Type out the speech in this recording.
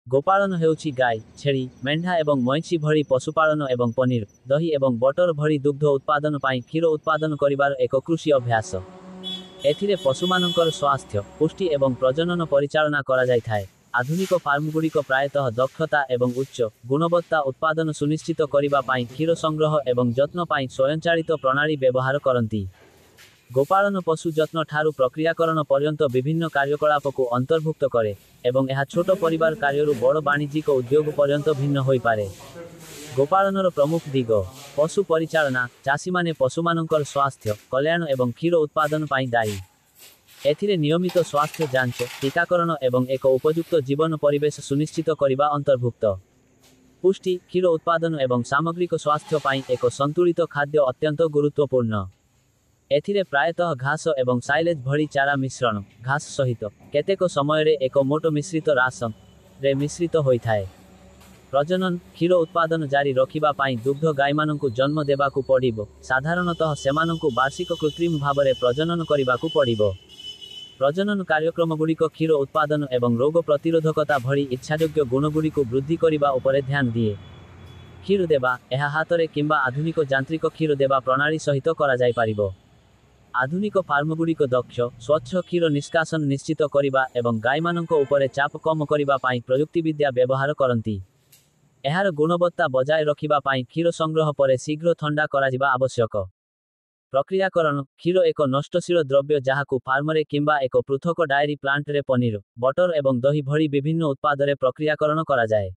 ଗୋପାଳନ ହେଉଛି ଗାଈ, ଛେଳି, ମେଣ୍ଢା ଏବଂ ମଇଁଷି ଭଳି ପଶୁପାଳନ ଏବଂ ପନିର, ଦହି ଏବଂ ବଟର ଭଳି ଦୁଗ୍ଧ ଉତ୍ପାଦନ ପାଇଁ କ୍ଷୀର ଉତ୍ପାଦନ କରିବାର ଏକ କୃଷି ଅଭ୍ୟାସ। ଏଥିରେ ପଶୁମାନଙ୍କର ସ୍ୱାସ୍ଥ୍ୟ, ପୁଷ୍ଟି ଏବଂ ପ୍ରଜନନ ପରିଚାଳନା କରାଯାଇଥାଏ। ଆଧୁନିକ ଫାର୍ମଗୁଡ଼ିକ ପ୍ରାୟତଃ ଦକ୍ଷତା ଏବଂ ଉଚ୍ଚ ଗୁଣବତ୍ତା ଉତ୍ପାଦନ ସୁନିଶ୍ଚିତ କରିବା ପାଇଁ କ୍ଷୀର ସଂଗ୍ରହ ଏବଂ ଯତ୍ନ ପାଇଁ ସ୍ୱୟଂଚାଳିତ ପ୍ରଣାଳୀ ବ୍ୟବହାର କରନ୍ତି। ଗୋପାଳନ ପଶୁ ଯତ୍ନ ଠାରୁ ପ୍ରକ୍ରିୟାକରଣ ପର୍ଯ୍ୟନ୍ତ ବିଭିନ୍ନ କାର୍ଯ୍ୟକଳାପକୁ ଅନ୍ତର୍ଭୁକ୍ତ କରେ, ଏବଂ ଏହା ଛୋଟ ପରିବାର କାର୍ଯ୍ୟରୁ ବଡ଼ ବାଣିଜ୍ୟିକ ଉଦ୍ୟୋଗ ପର୍ଯ୍ୟନ୍ତ ଭିନ୍ନ ହୋଇପାରେ। ଗୋପାଳନର ପ୍ରମୁଖ ଦିଗ। ପଶୁ ପରିଚାଳନା। ଚାଷୀମାନେ ପଶୁମାନଙ୍କର ସ୍ୱାସ୍ଥ୍ୟ, କଲ୍ୟାଣ ଏବଂ କ୍ଷୀର ଉତ୍ପାଦନ ପାଇଁ ଦାୟୀ। ଏଥିରେ ନିୟମିତ ସ୍ୱାସ୍ଥ୍ୟ ଯାଞ୍ଚ, ଟୀକାକରଣ ଏବଂ ଏକ ଉପଯୁକ୍ତ ଜୀବନ ପରିବେଶ ସୁନିଶ୍ଚିତ କରିବା ଅନ୍ତର୍ଭୁକ୍ତ। ପୁଷ୍ଟି, କ୍ଷୀର ଉତ୍ପାଦନ ଏବଂ ସାମଗ୍ରିକ ସ୍ୱାସ୍ଥ୍ୟ ପାଇଁ ଏକ ସନ୍ତୁଳିତ ଖାଦ୍ୟ ଅତ୍ୟନ୍ତ ଗୁରୁତ୍ୱପୂର୍ଣ୍ଣ। ଏଥିରେ ପ୍ରାୟତଃ ଘାସ ଏବଂ ସାଇଲେଜ୍ ଭଳି ଚାରା ମିଶ୍ରଣ, ଘାସ ସହିତ, କେତେକ ସମୟରେ ଏକ ମୋଟ ମିଶ୍ରିତ ରାଶନରେ ମିଶ୍ରିତ ହୋଇଥାଏ। ପ୍ରଜନନ। କ୍ଷୀର ଉତ୍ପାଦନ ଜାରି ରଖିବା ପାଇଁ ଦୁଗ୍ଧ ଗାଈମାନଙ୍କୁ ଜନ୍ମ ଦେବାକୁ ପଡ଼ିବ, ସାଧାରଣତଃ ସେମାନଙ୍କୁ ବାର୍ଷିକ କୃତ୍ରିମ ଭାବରେ ପ୍ରଜନନ କରିବାକୁ ପଡ଼ିବ। ପ୍ରଜନନ କାର୍ଯ୍ୟକ୍ରମଗୁଡ଼ିକ କ୍ଷୀର ଉତ୍ପାଦନ ଏବଂ ରୋଗ ପ୍ରତିରୋଧକତା ଭଳି ଇଚ୍ଛାଯୋଗ୍ୟ ଗୁଣଗୁଡ଼ିକୁ ବୃଦ୍ଧି କରିବା ଉପରେ ଧ୍ୟାନ ଦିଏ। କ୍ଷୀର ଦେବା। ଏହା ହାତରେ କିମ୍ବା ଆଧୁନିକ ଯାନ୍ତ୍ରିକ କ୍ଷୀର ଦେବା ପ୍ରଣାଳୀ ସହିତ କରାଯାଇପାରିବ। ଆଧୁନିକ ଫାର୍ମଗୁଡ଼ିକ ଦକ୍ଷ, ସ୍ୱଚ୍ଛ କ୍ଷୀର ନିଷ୍କାସନ ନିଶ୍ଚିତ କରିବା ଏବଂ ଗାଈମାନଙ୍କ ଉପରେ ଚାପ କମ କରିବା ପାଇଁ ପ୍ରଯୁକ୍ତିବିଦ୍ୟା ବ୍ୟବହାର କରନ୍ତି। ଏହାର ଗୁଣବତ୍ତା ବଜାୟ ରଖିବା ପାଇଁ କ୍ଷୀର ସଂଗ୍ରହ ପରେ ଶୀଘ୍ର ଥଣ୍ଡା କରାଯିବା ଆବଶ୍ୟକ। ପ୍ରକ୍ରିୟାକରଣ। କ୍ଷୀର ଏକ ନଷ୍ଟଶୀଳ ଦ୍ରବ୍ୟ ଯାହାକୁ ଫାର୍ମରେ କିମ୍ବା ଏକ ପୃଥକ ଡାଏରୀ ପ୍ଲାଣ୍ଟରେ ପନିର, ବଟର ଏବଂ ଦହି ଭଳି ବିଭିନ୍ନ ଉତ୍ପାଦରେ ପ୍ରକ୍ରିୟାକରଣ କରାଯାଏ।